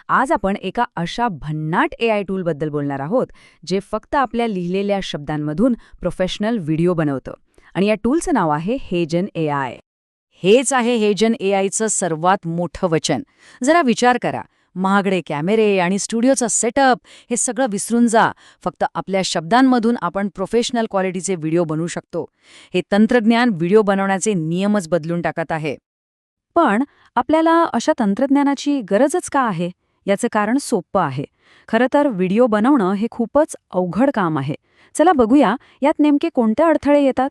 आज आपण एका अशा भन्नाट AI टूलबद्दल बोलणार आहोत जे फक्त आपल्या लिहिलेल्या शब्दांमधून प्रोफेशनल व्हिडिओ बनवतं. आणि या टूलचं नाव आहे हेजन AI. हेच आहे हेजन AIचं सर्वात मोठं वचन. जरा विचार करा, महागडे कॅमेरे आणि स्टुडिओचा सेटअप हे सगळं विसरून जा. फक्त आपल्या शब्दांमधून आपण प्रोफेशनल क्वालिटीचे व्हिडिओ बनवू शकतो. हे तंत्रज्ञान व्हिडिओ बनवण्याचे नियमच बदलून टाकत आहे. पण आपल्याला अशा तंत्रज्ञानाची गरजच का आहे? याचं कारण सोपं आहे. खरं तर व्हिडिओ बनवणं हे खूपच अवघड काम आहे. चला बघूया यात नेमके कोणते अडथळे येतात.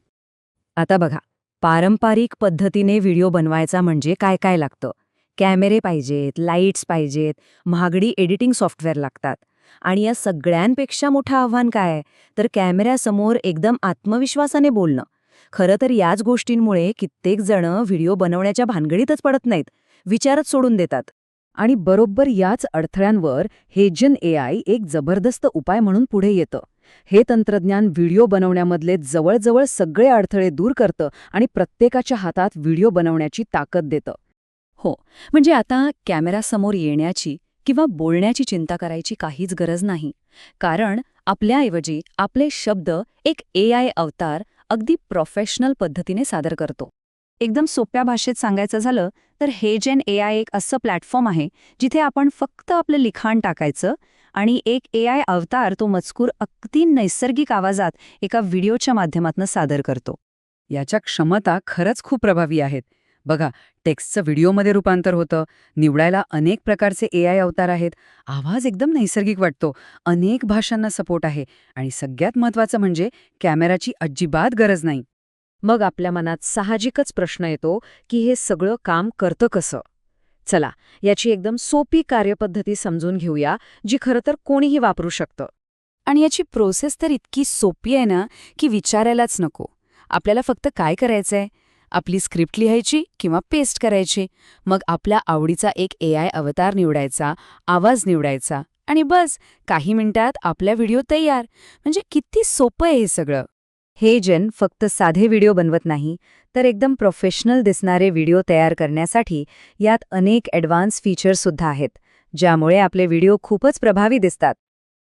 आता बघा, पारंपरिक पद्धतीने व्हिडिओ बनवायचा म्हणजे काय काय लागतं. कॅमेरे पाहिजेत, लाईट्स पाहिजेत, महागडी एडिटिंग सॉफ्टवेअर लागतात. आणि या सगळ्यांपेक्षा मोठं आव्हान काय आहे, तर कॅमेऱ्यासमोर एकदम आत्मविश्वासाने बोलणं. खरं तर याच गोष्टींमुळे कित्येक जण व्हिडिओ बनवण्याच्या भानगडीतच पडत नाहीत, विचारच सोडून देतात. आणि बरोबर याच अडथळ्यांवर हेजन AI एक जबरदस्त उपाय म्हणून पुढे येतं. हे तंत्रज्ञान व्हिडिओ बनवण्यामधले जवळजवळ सगळे अडथळे दूर करतं आणि प्रत्येकाच्या हातात व्हिडिओ बनवण्याची ताकद देतं. हो, म्हणजे आता कॅमेरासमोर येण्याची किंवा बोलण्याची चिंता करायची काहीच गरज नाही. कारण आपल्याऐवजी आपले शब्द एक AI अवतार अगदी प्रोफेशनल पद्धतीने सादर करतो. एकदम सोप्या भाषेत सांगायचं झालं तर हेजन AI एक असं प्लॅटफॉर्म आहे जिथे आपण फक्त आपलं लिखाण टाकायचं आणि एक AI अवतार तो मजकूर अगदी नैसर्गिक आवाजात एका व्हिडिओच्या माध्यमातून सादर करतो. याच्या क्षमता खरंच खूप प्रभावी आहेत. बघा, टेक्स्टचं व्हिडिओमध्ये रूपांतर होतं, निवडायला अनेक प्रकारचे AI अवतार आहेत, आवाज एकदम नैसर्गिक वाटतो, अनेक भाषांना सपोर्ट आहे आणि सगळ्यात महत्त्वाचं म्हणजे कॅमेराची अजिबात गरज नाही. मग आपल्या मनात साहजिकच प्रश्न येतो की हे सगळं काम करतं कसं? चला, याची एकदम सोपी कार्यपद्धती समजून घेऊया, जी खरं तर कोणीही वापरू शकतं. आणि याची प्रोसेस तर इतकी सोपी आहे ना की विचारायलाच नको. आपल्याला फक्त काय करायचंय, आपली स्क्रिप्ट लिहायची किंवा पेस्ट करायची, मग आपल्या आवडीचा एक AI अवतार निवडायचा, आवाज निवडायचा आणि बस काही मिनिटात आपला व्हिडिओ तयार. म्हणजे किती सोपं आहे हे सगळं. हेजन फक्त साधे व्हिडिओ बनवत नाही, तर एकदम प्रोफेशनल दिसणारे व्हिडिओ तयार करण्यासाठी यात अनेक ॲडव्हान्स फीचर्ससुद्धा आहेत, ज्यामुळे आपले व्हिडिओ खूपच प्रभावी दिसतात.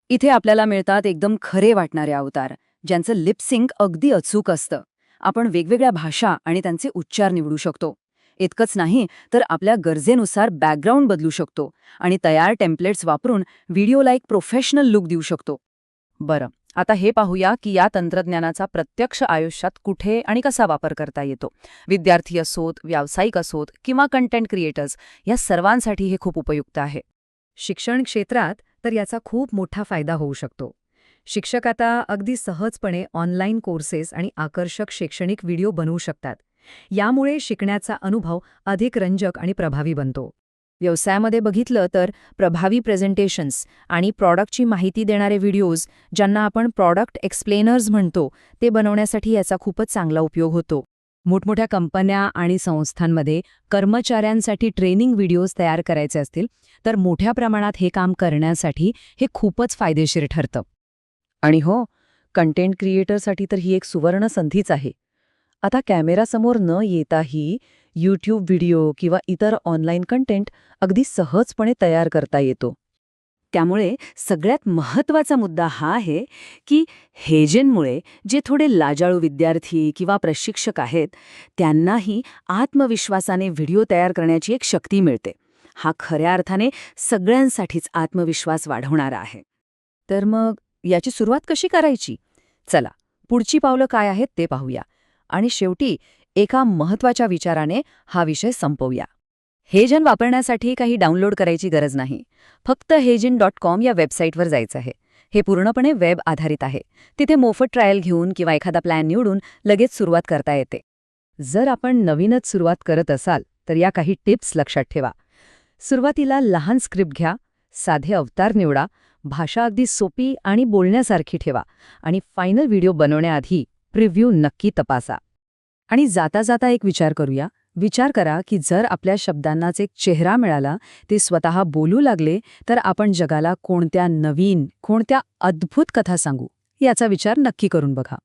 इथे आपल्याला मिळतात एकदम खरे वाटणारे अवतार, ज्यांचं लिपसिंक अगदी अचूक असतं. आपण वेगवेगळ्या भाषा आणि त्यांचे उच्चार निवडू शकतो. इतकंच नाही तर आपल्या गरजेनुसार बॅकग्राऊंड बदलू शकतो आणि तयार टेम्पलेट्स वापरून व्हिडिओला एक प्रोफेशनल लुक देऊ शकतो. बरं, आता हे पाहूया की या तंत्रज्ञानाचा प्रत्यक्ष आयुष्यात कुठे आणि कसा वापर करता येतो. विद्यार्थी असोत, व्यावसायिक असोत किंवा कंटेंट क्रिएटर्स, या सर्वांसाठी हे खूप उपयुक्त आहे. शिक्षण क्षेत्रात तर याचा खूप मोठा फायदा होऊ शकतो. शिक्षक आता अगदी सहजपणे ऑनलाईन कोर्सेस आणि आकर्षक शैक्षणिक व्हिडिओ बनवू शकतात. यामुळे शिकण्याचा अनुभव अधिक रंजक आणि प्रभावी बनतो. व्यवसायामध्ये बघितलं तर प्रभावी प्रेझेंटेशन्स आणि प्रॉडक्टची माहिती देणारे व्हिडिओज, ज्यांना आपण प्रॉडक्ट एक्सप्लेनर्स म्हणतो, ते बनवण्यासाठी याचा खूपच चांगला उपयोग होतो. मोठमोठ्या कंपन्या आणि संस्थांमध्ये कर्मचाऱ्यांसाठी ट्रेनिंग व्हिडिओज तयार करायचे असतील तर मोठ्या प्रमाणात हे काम करण्यासाठी हे खूपच फायदेशीर ठरतं. आणि हो, कंटेंट क्रिएटरसाठी तर ही एक सुवर्ण संधीच आहे. आता कॅमेरासमोर न येताही YouTube व्हिडिओ किंवा इतर ऑनलाईन कंटेंट अगदी सहजपणे तयार करता येतो. त्यामुळे सगळ्यात महत्त्वाचा मुद्दा हा आहे की हेजनमुळे जे थोडे लाजाळू विद्यार्थी किंवा प्रशिक्षक आहेत, त्यांनाही आत्मविश्वासाने व्हिडिओ तयार करण्याची एक शक्ती मिळते. हा खऱ्या अर्थाने सगळ्यांसाठीच आत्मविश्वास वाढवणारा आहे. तर मग याची सुरुवात कशी करायची? चला, पुढची पावलं काय आहेत ते पाहूया. आणि शेवटी एका महत्त्वाच्या विचाराने हा विषय संपवूया. हेजन वापरण्यासाठी काही डाउनलोड करायची गरज नाही. फक्त hejan.com या वेबसाईटवर जायचं आहे. हे पूर्णपणे वेब आधारित आहे. तिथे मोफत ट्रायल घेऊन किंवा एखादा प्लॅन निवडून लगेच सुरुवात करता येते. जर आपण नवीनच सुरुवात करत असाल तर या काही टिप्स लक्षात ठेवा. सुरुवातीला लहान स्क्रिप्ट घ्या, साधे अवतार निवडा, भाषा अगदी सोपी आणि बोलण्यासारखी ठेवा आणि फायनल व्हिडिओ बनवण्याआधी प्रिव्ह्यू नक्की तपासा. आणि जाता जाता एक विचार करूया. विचार करा की जर आपल्या शब्दांनाच एक चेहरा मिळाला, ते स्वतः बोलू लागले, तर आपण जगाला कोणत्या नवीन, कोणत्या अद्भुत कथा सांगू, याचा विचार नक्की करून बघा.